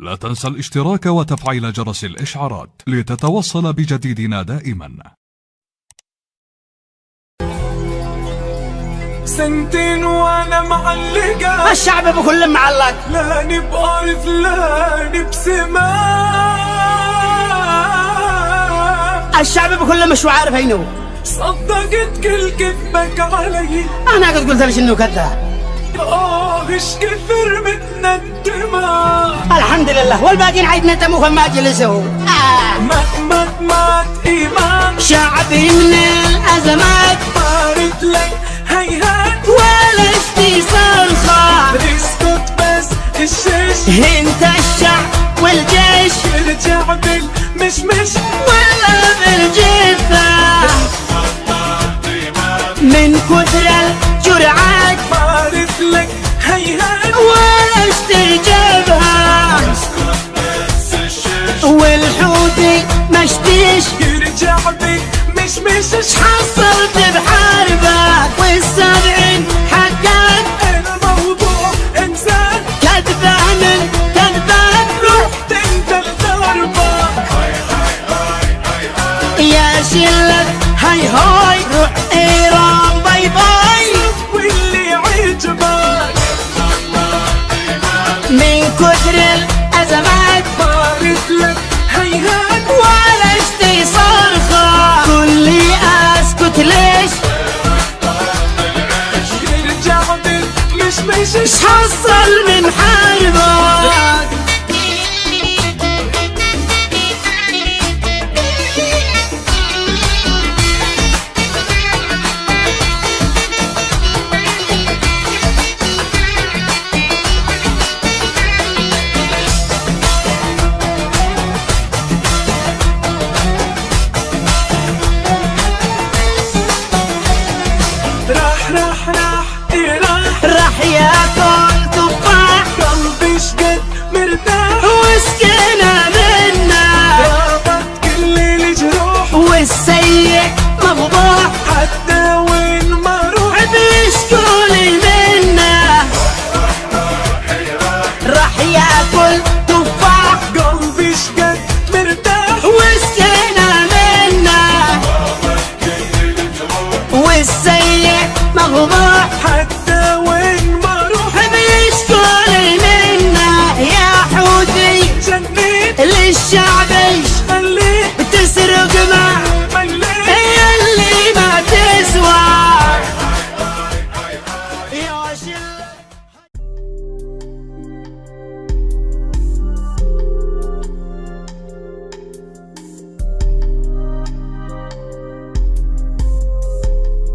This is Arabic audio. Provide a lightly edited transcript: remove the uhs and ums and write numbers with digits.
لا تنسى الاشتراك وتفعيل جرس الإشعارات لتتوصل بجديدنا دائما. سنتين وانا معلقة، الشعب بكل معلق، لا بأرض لا بسماء، الشعب بكل مش عارف هينو. صدقت كل كذبك علي، انا قد قلت لك انه كذاب. ايش كثر متندمة، الحمد لله والباقيين عيد ندموا فما جلسوا. مات ايمان شعبي من الازمات، بارد لك هيهات ولا استيصال خاف. اسكت بس الشيش، انت الشعب والجيش، ارجع بالمشمش ولا بالجثة. من كثر الجرعات بارد لك هيهات ولا استرجابها، والحوثي مشتيش يرجع بالمشمش. حصلت بحربك والسبعين حقك، الموضوع انسان كذبان كذبان. رحت انت الضربة، يا شلة هاي هاي روح ايران باي باي. واللي عجبك من كثر الازمات بارد لك هيهات، ولا استيصال خاف. كلي اسكت ليش يرجع بالمشمش. حصل من حربك.